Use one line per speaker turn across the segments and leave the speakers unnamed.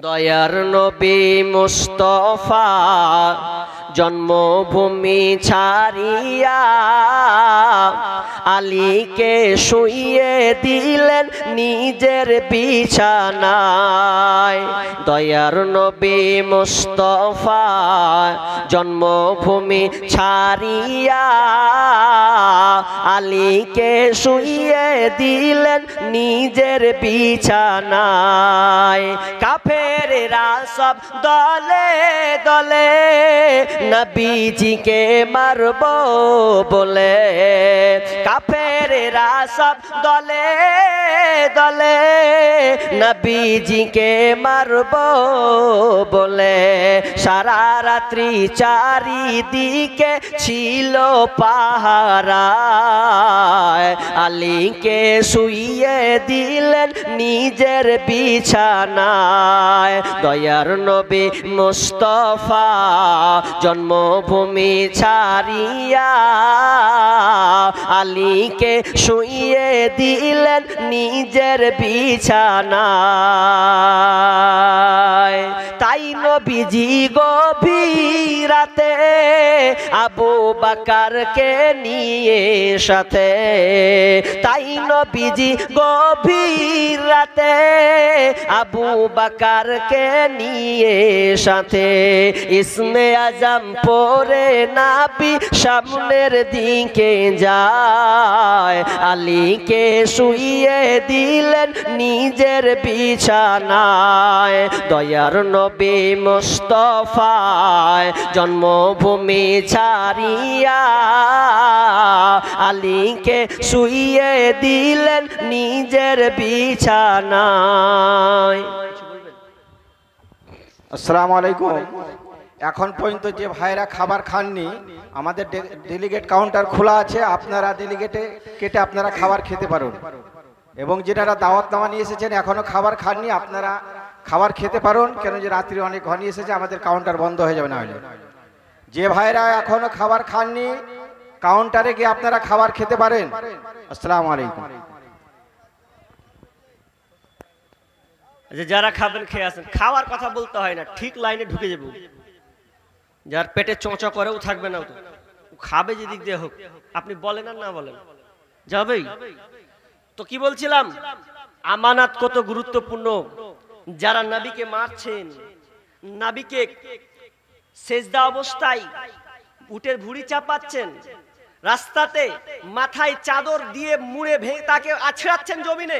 দয়ার নবী মুস্তাফা জন্মভূমি ছাড়িয়া আলীকে শুইয়ে দিলেন নিজের বিছানায়। দয়ার নবী মুস্তাফা জন্মভূমি ছাড়িয়া আলীকে শুইয়ে দিলেন নিজের বিছানায়। কাফেররা সব দলে দলে নবীজিকে মারব বলে, কাফেররা সব দলে দলে নবীজিকে মারব বলে সারা রাত্রি চারিদিকে ছিল পাহারায়। আলীকে শুইয়ে দিলেন নিজের বিছানায়। দয়ার নবী মুস্তাফা জন্মভূমি ছাড়িয়া আলীকে শুইয়ে দিলেন নিজের বিছানায়। তাই নবীজি গভীর রাতে আবু বকরকে নিয়ে সাথে, তাই নবীজি গভীর রাতে আবু বকরকে নিয়ে সাথে ইসমে আজম পরে নবী সামনের দিকে যায়। আলীকে শুইয়ে দিলেন নিজের বিছানায়। দয়ার নবী মুস্তাফা জন্মভূমি ছাড়িয়া আলীকে শুইয়ে দিলেন নিজের বিছানায়।
আসসালামু আলাইকুম। এখন পর্যন্ত যে ভাইরা খাবার খাননি, আমাদের ডেলিগেট কাউন্টার খোলা আছে, আপনারা ডেলিগেটে কেটে আপনারা খাবার খেতে পারুন। এবং যেটারা দাওয়াতনামা নিয়ে এসেছেন এখনো খাবার খাননি, আপনারা খাবার খেতে পারুন, কেন যে রাত্রি অনেক ঘনিয়ে এসেছে, আমাদের কাউন্টার বন্ধ হয়ে যাবে না হলে। যে ভাইরা এখনো খাবার খাননি কাউন্টারে গিয়ে আপনারা খাবার খেতে পারেন। আসসালামু আলাইকুম।
যারা খাবেন খেয়ে আসেন, খাওয়ার কথা বলতে হয় না, ঠিক লাইনে ঢুকে যাবো। যার পেটে চোঁচা করেও থাকবে না, খাবে যে দিক দিয়ে হোক, আপনি বলেন আর না বলেন যাবেই তো। কি বলছিলাম, আমানাত কত গুরুত্বপূর্ণ। যারা নবীকে মারছেন, নবীকে সেজদা অবস্থায় উটের ভুঁড়ি চাপাচ্ছেন, রাস্তাতে মাথায় চাদর দিয়ে মুড়ে ভেঙে তাকে আছড়াচ্ছেন জমিনে,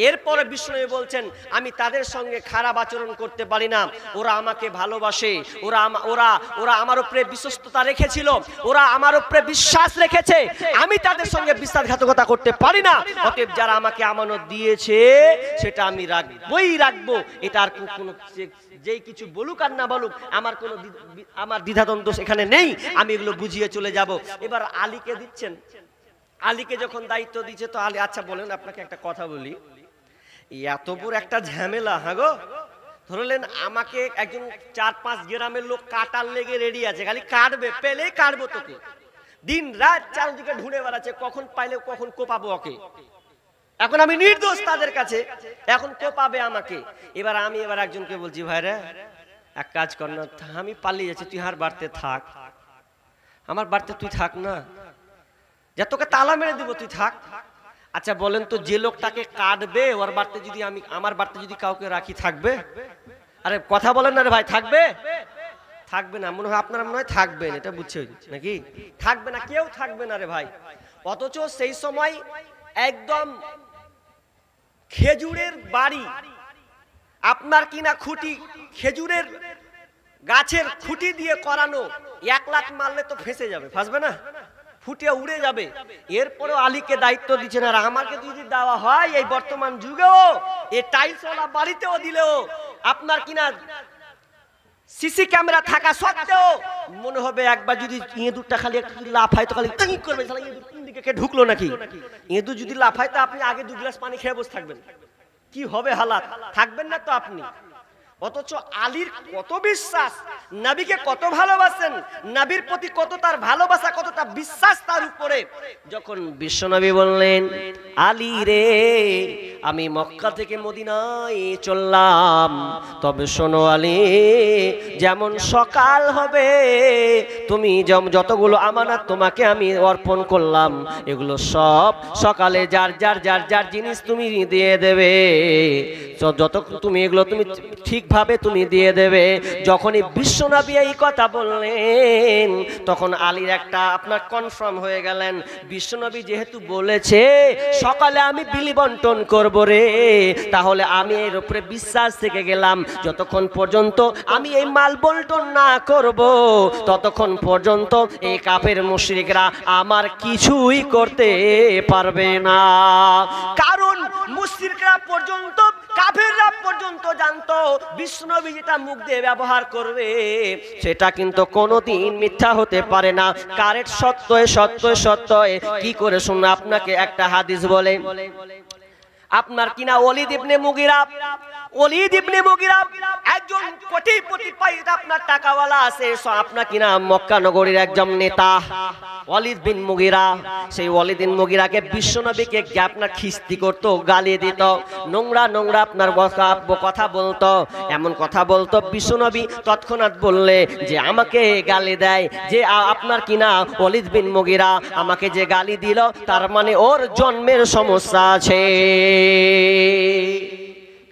এরপরে বিষ্ণু বলছেন আমি তাদের সঙ্গে খারাপ আচরণ করতে পারি না, ওরা আমাকে ভালোবাসে, ওরা আমার উপরে বিশ্বস্ততা রেখেছিল, ওরা আমার উপরে বিশ্বাস রেখেছে, আমি তাদের সঙ্গে বিশ্বাসঘাতকতা করতে পারি না। অতএব যারা আমাকে আমানত দিয়েছে সেটা আমি রাখবো। এটা আর কোনো যেই কিছু বলুক আর না বলুক আমার দ্বিধাদ্বন্দ্ব সেখানে নেই, আমি এগুলো বুঝিয়ে চলে যাব। এবার আলীকে দিচ্ছেন, আলীকে যখন দায়িত্ব দিচ্ছে তো আলী আচ্ছা বলেন আপনাকে একটা কথা বলি, এত বড় একটা ঝামেলা, হ্যাঁ গো, ধরলেন আমাকে একজন 4-5 গ্রামের লোক কাটার লেগে রেডি আছে, খালি কাটবে, পেলে কাটবো তোকে, দিন রাত চারদিকে ঢুঁড়ে বেড়াচ্ছে, কখন পাইলে কখন কোপাবো ওকে, এখন আমি নির্দোষ তাদের কাছে, এখন কোপাবে আমাকে। এবার আমি একজনকে বলছি ভাইরা এক কাজ কর না, আমি পালিয়ে যাচ্ছি, তুই আর বাড়তে থাক, আমার বাড়তে তুই থাক না, যা তোকে তালা মেরে দিব তুই থাক। আচ্ছা বলেন তো, যে লোকটাকে কাটবে ওর বাড়তে যদি আমার বাড়তে যদি কাউকে রাখি থাকবে? আরে কথা বলেন না রে ভাই, থাকবে? থাকবে না, মনে হয় আপনারা মনে হয় থাকবেন, এটা বুঝছে নাকি? থাকবে না, কেউ থাকবে না রে ভাই। অথচ সেই সময় একদম খেজুরের বাড়ি, আপনার কিনা খুঁটি, খেজুরের গাছের খুঁটি দিয়ে করানো, 1 লাখ মারলে তো ফেঁসে যাবে, ফাঁসবে না, ফুটিয়ে উড়ে যাবে। এরপরেও আলীকে দায়িত্ব দিচ্ছেন, আর আমাকে যদি দেওয়া হয় এই বর্তমান যুগেও এই টাইলসওয়ালা বাড়িতেও দিলেও, আপনার কিনা সিসি ক্যামেরা থাকা সত্ত্বেও মনে হবে একবার যদি ইঁদুরটা খালি একটু লাফায় তো খালি টাং করবে, ইঁদুর কোন দিকে কে ঢুকলো নাকি। ইঁদুর যদি লাফায় তো আপনি আগে 2 গ্লাস পানি খেয়ে বসে থাকবেন, কি হবে হালাত, থাকবেন না তো আপনি। অথচ আলীর কত বিশ্বাস, নবীকে কত ভালোবাসেন, নবীর প্রতি কত তার ভালোবাসা, কতটা বিশ্বাস তার উপরে। যখন বিশ্বনবী বললেন, আলী রে আমি মক্কা থেকে মদিনায় চললাম, তবে শোনো আলী, যেমন সকাল হবে তুমি যতগুলো আমানত তোমাকে আমি অর্পণ করলাম, এগুলো সব সকালে যার যার যার যার জিনিস তুমি দিয়ে দেবে, যত তুমি এগুলো তুমি ঠিকভাবে তুমি দিয়ে দেবে। যখনই বিশ্বনবী এই কথা বললেন, তখন আলীর একটা আপনার কনফার্ম হয়ে গেলেন, বিশ্বনবী যেহেতু বলেছে সকালে আমি বিলি বন্টন করব রে, তাহলে আমি এর উপরে বিশ্বাস থেকে গেলাম, যতক্ষণ পর্যন্ত আমি এই মাল বন্টন না করব ততক্ষণ পর্যন্ত এই কাফের মুশরিকরা আমার কিছুই করতে পারবে না। কারণ মুশরিকরা পর্যন্ত, কাফেররা পর্যন্ত জানতো বিশ্বনবী যেটা মুখ দিয়ে ব্যবহার করবে সেটা কিন্তু কোনোদিন মিথ্যা হতে পারে না, কারেক্ট সত্যই সত্যই সত্যই। কি করে শুনুন, আপনাকে একটা হাদিস বলে, আপনার কিনা ওলীদ ইবনে মুগীরা, ওলীদ ইবনে মুগীরা একজন কোটিপতি পাইতা, আপনার টাকাওয়ালা আছে, আপনার কিনা মক্কা নগরীর একজন নেতা ওলীদ বিন মুগীরা। সেই ওলীদ বিন মুগীরাকে বিশ্বনবীকে আপনার খিস্তি করত, গালি দিত, নোংরা নোংরা আপনার কথা বলতো, এমন কথা বলতো। বিশ্বনবী তৎক্ষণাৎ বললে যে আমাকে গালি দেয়, যে আপনার কিনা ওলীদ বিন মুগীরা আমাকে যে গালি দিল, তার মানে ওর জন্মের সমস্যা আছে।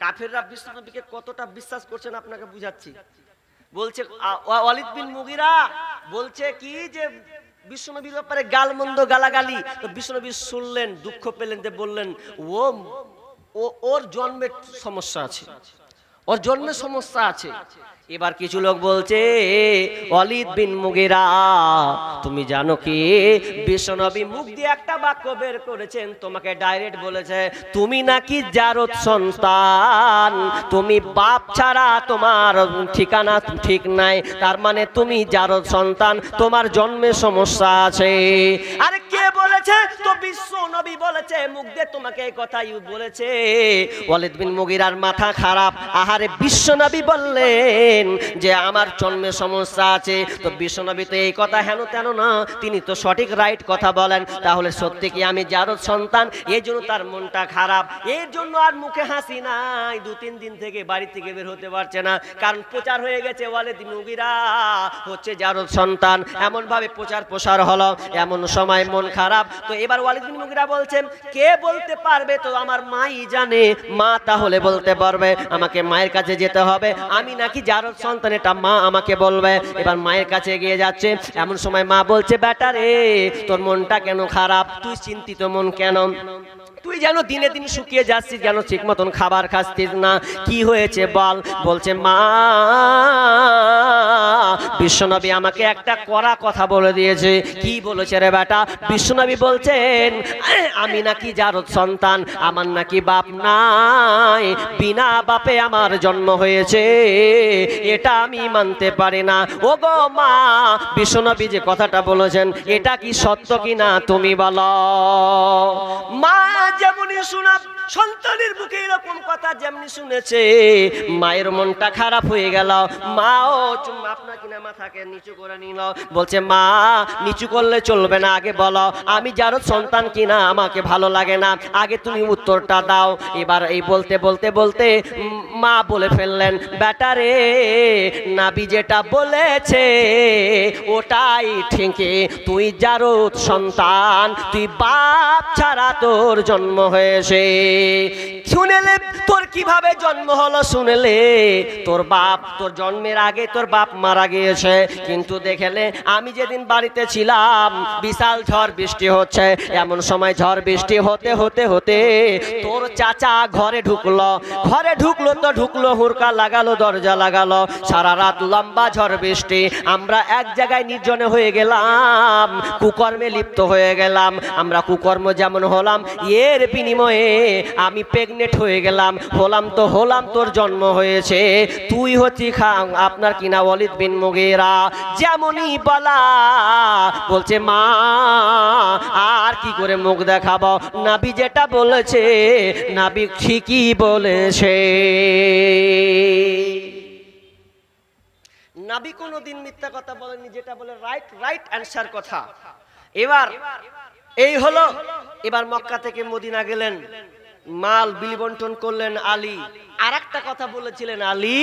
কাফেররা বিশ্বনবীকে কতটা বিশ্বাস করছেন আপনাকে বুঝাচ্ছি। বলছে ওলীদ বিন মুগীরা বলছে কি যে বিশ্বনবীর ব্যাপারে গালমন্দ গালাগালি, তো বিশ্বনবী শুনলেন, দুঃখ পেলেন, যে বললেন ওর জন্মের সমস্যা আছে, ওর জন্মের সমস্যা আছে। এবার কিছু লোক বলছে, ওলীদ বিন মুগীরা তুমি জানো কি বিশ্বনবী মুখ দিয়ে একটা বাক্য বের করেছেন, তোমাকে ডাইরেক্ট বলেছে তুমি নাকি জারদ সন্তান, তুমি বাপ ছাড়া তোমার ঠিকানা ঠিক নাই, তার মানে তুমি জারদ সন্তান, তোমার জন্মের সমস্যা আছে। আরে কে বলেছে? তো বিশ্বনবী বলেছে, মুখ দিয়ে তোমাকে এই কথাই বলেছে। ওলীদ বিন মুগীরার মাথা খারাপ। আহারে বিশ্বনবী বললেন যে আমার জন্মের সমস্যা আছে, তো বিশ্বনবী তো এই কথা হেন তেন না, তিনি তো সঠিক রাইট কথা বলেন। তাহলে সত্যি কি আমি জারদ সন্তান? এই জন্য তার মনটা খারাপ, এর জন্য আর মুখে হাসি নাই, 2-3 দিন থেকে বাড়ি থেকে বের হতে পারছে না, কারণ প্রচার হয়ে গেছে ওলীদ বিন মুগীরা হচ্ছে জারদ সন্তান, এমন ভাবে প্রচার প্রসার হলো, এমন সময় মন খারাপ। তো এবার ওলীদ বিন মুগীরা বলছেন, কে বলতে পারবে? তো আমার মাই জানে। মা তাহলে বলতে পারবে, আমাকে মায়ের কাছে যেতে হবে, আমি নাকি জারদ সন্তান, এটা মা আমাকে বলবে। এবার মায়ের কাছে গিয়ে যাচ্ছে, এমন সময় মা বলছে, বেটা রে তোর মনটা কেন খারাপ, তুই চিন্তিত মন কেন, তুই যেন দিনে দিন শুকিয়ে যাচ্ছিস, যেন ঠিক মতন খাবার খাচ্ছিস না, কি হয়েছে বল? বলছে মা বিশ্বনবী আমাকে একটা কড়া কথা বলে দিয়েছে। কি বলেছে রে বেটা? বিশ্বনবী বলছেন আমি নাকি জারদ সন্তান, আমার নাকি বাপ নাই, বিনা বাপে আমার জন্ম হয়েছে, এটা আমি মানতে পারি না। ও গো মা, বিশ্বনবী যে কথাটা বলেছেন এটা কি সত্য কিনা তুমি বলো। মা যেমনই শোনা, সন্তানের মুখে এরকম কথা যেমনি শুনেছে, মায়ের মনটা খারাপ হয়ে গেল। মাও আপনার কিনা মাথাকে নিচু করে নিল, বলছে মা নিচু করলে চলবে না, আগে বলো আমি জারদ সন্তান কিনা, আমাকে ভালো লাগে না, আগে তুমি উত্তরটা দাও। এবার এই বলতে বলতে বলতে মা বলে ফেললেন, বেটা রে নবী যেটা বলেছে ওটাই ঠিকই, তুই জারদ সন্তান, তুই বাপ ছাড়া তোর জন্ম হয়েছে। শুনেলে তোর কিভাবে জন্ম হলো? শুনেলে তোর বাপ, তোর জন্মের আগে তোর বাপ মারা গিয়েছে, কিন্তু দেখলে আমি যেদিন বাড়িতে ছিলাম বিশাল ঝড় বৃষ্টি হচ্ছে, এমন সময় ঝড় বৃষ্টি হতে হতে হতে তোর চাচা ঘরে ঢুকলো, ঘরে ঢুকলো তো ঢুকলো, হুড়কা লাগালো, দরজা লাগালো, সারা রাত লম্বা ঝড় বৃষ্টি, আমরা এক জায়গায় নির্জনে হয়ে গেলাম, কুকর্মে লিপ্ত হয়ে গেলাম। আমরা কুকর্ম যেমন হলাম, এর বিনিময়ে আমি প্রেগনেন্ট হয়ে গেলাম, হলাম তো হলাম, তোর জন্ম হয়েছে, তুই হচ্ছি আপনার কিনা ওলীদ বিন মুগীরা। যেমনই বলা, বলছে মা আর কি করে মুখ দেখাবো, নবী যেটা বলেছে নবী ঠিকই বলেছে। নবী কোনোদিন মিথ্যা কথা বলেননি, যেটা বলে রাইট অ্যানসার কথা। এবার এই হলো, এবার মক্কা থেকে মদিনা গেলেন, মাল বিলি বন্টন করলেন আলী। আর একটা কথা বলেছিলেন, আলী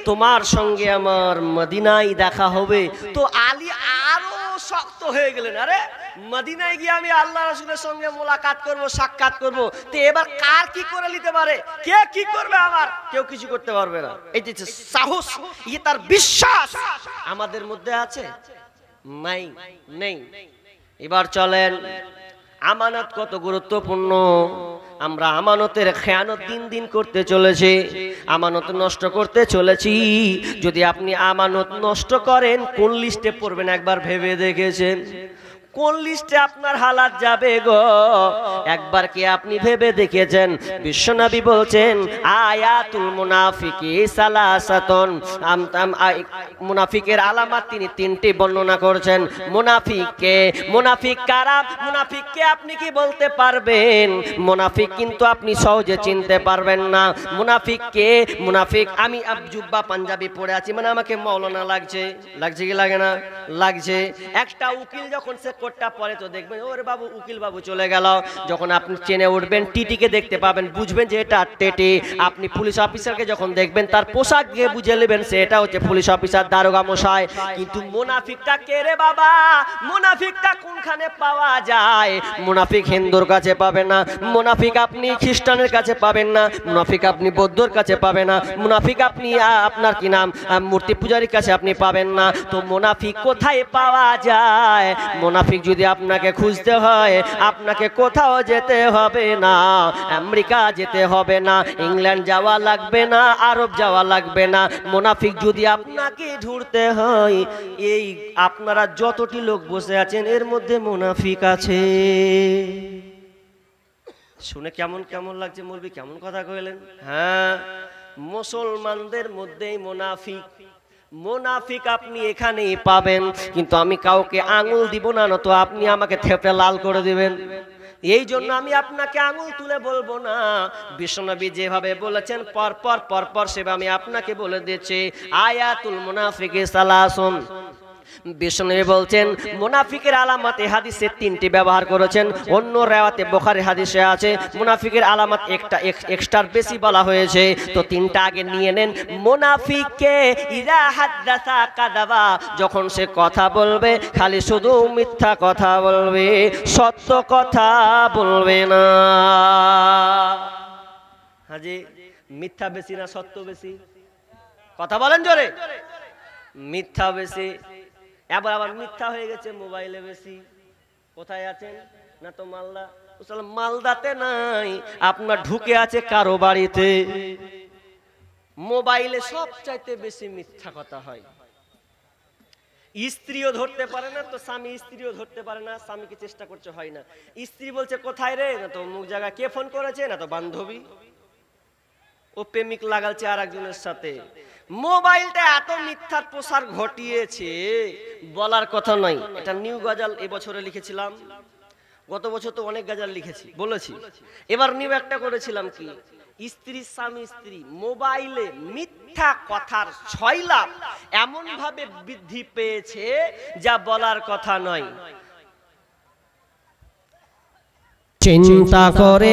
তোমার সঙ্গে আমার মদিনায় দেখা হবে। তো আলী আরো শক্ত হয়ে গেলেন, আরে মদিনায় গিয়ে আমি আল্লাহ রাসূলের সঙ্গে মোলাকাত করব, সাক্ষাৎ করব, তো এবার কার কি করে নিতে পারে, কে কি করবে, আমার কেউ কিছু করতে পারবে না। এই যে সাহস, এই তার বিশ্বাস আমাদের মধ্যে আছে নেই। এবার চলেন, আমানত কত গুরুত্বপূর্ণ। আমরা আমানতের খেয়ানত দিন দিন করতে চলেছি, আমানত নষ্ট করতে চলেছি। যদি আপনি আমানত নষ্ট করেন, কোন লিস্টে পড়বেন একবার ভেবে দেখেছেন? কোন লিস্টে আপনার হালাত যাবে গো, একবার কি আপনি ভেবে দেখেছেন? বিশ্বনবী বলছেন আয়াতুল মুনাফিকি সালাসাতুন, মুনাফিকের আলামত তিনি তিনটি বর্ণনা করেছেন। মুনাফিক কারা? মুনাফিককে আপনি কি বলতে পারবেন? মুনাফিক কিন্তু আপনি সহজে চিনতে পারবেন না। মুনাফিক আমি জুব্বা পাঞ্জাবি পরে আছি, মানে আমাকে মৌলানা লাগছে কি লাগে না? লাগছে। একটা উকিল যখন সে কোটটা পরে, তো দেখবেন ওরে বাবু উকিল বাবু চলে গেল। যখন আপনি ট্রেনে উঠবেন, টিটিকে দেখতে পাবেন, বুঝবেন যে এটা টিটি। আপনি পুলিশ অফিসারকে যখন দেখবেন, তার পোশাক দিয়ে বুঝে নেবেন সে এটা হচ্ছে পুলিশ অফিসার, দারোগা মশাই। কিন্তু মুনাফিকটা কে রে বাবা? মুনাফিকটা কোনখানে পাওয়া যায়? মুনাফিক হিন্দুর কাছে পাবেন না, মুনাফিক আপনি খ্রিস্টানের কাছে পাবেন না, মুনাফিক আপনি বৌদ্ধর কাছে পাবেন না, মুনাফিক আপনি আপনার কি নাম মূর্তি পূজারীর কাছে আপনি পাবেন না। তো মুনাফিক কোথায় পাওয়া যায়? মুনাফিক যদি আপনাকে খুঁজতে হয়, আপনাকে কোথাও যেতে হবে না, আমেরিকা যেতে হবে না, ইংল্যান্ড যাওয়া লাগবে না, আরব যাওয়া লাগবে না। মুনাফিক যদি আপনাকে ধরতে হয়, এই আপনারা যতটি লোক বসে আছেন এর মধ্যে মুনাফিক আছে। শুনে কেমন কেমন লাগছে? মৌলবি কেমন কথা কইলেন? হ্যাঁ, মুসলমানদের মধ্যেই মুনাফিক আপনি এখানেই পাবেন। কিন্তু আমি কাউকে আঙুল দিব না, তো আপনি আমাকে থেপড়ে লাল করে দিবেন। এই জন্য আমি আপনাকে আঙুল তুলে বলবো না। বিশ্বনবী যেভাবে বলেছেন পরপর সেভাবে আমি আপনাকে বলে দিচ্ছি। আয়াতুল মুনাফিকি সালাসুন। বিশ্বনবী বলছেন মুনাফিকের আলামতে হাদিসে তিনটি ব্যবহার করেছেন। অন্য রাওয়াতে বুখারী হাদিসে আছে মুনাফিকের আলামত একটা এক্সট্রা বেশি বলা হয়েছে, তো তিনটা আগে নিয়ে নেন। মুনাফিককে ইযা হাদাসা কাযাবা, যখন সে কথা বলবে খালি শুধু মিথ্যা কথা বলবে, সত্য কথা বলবে না। হাজি, মিথ্যা বেশি না সত্য বেশি? কথা বলেন জোরে। মিথ্যা বেশি। আবার মিথ্যা হয়ে গেছে মোবাইলে বেশি। কোথায় আছেন? না তো মালদাতে নাই, আপনার ঢুকে আছে কারো বাড়িতে। মোবাইলে সবচাইতে বেশি মিথ্যা কথা হয়। স্ত্রীও ধরতে পারে না, তো স্বামী স্ত্রীও ধরতে পারে না, স্বামীকে চেষ্টা করছে হয় না। স্ত্রী বলছে কোথায় রে, না তো মুখ জায়গা কে ফোন করেছে, না তো বান্ধবী, ও প্রেমিক লাগালছে আর একজনের সাথে। মোবাইলটা এত মিথ্যার প্রসার ঘটিয়েছে বলার কথা নয়। এটা নিউ গজাল এবছরে লিখেছিলাম, গত বছর তো অনেক গজাল বলেছি। এবার নিউ একটা করেছিলাম কি, স্ত্রী স্বামী স্ত্রী মোবাইলে মিথ্যা কথার 6 লাখ এমন ভাবে বৃদ্ধি পেয়েছে যা বলার কথা নয়। চিন্তা করে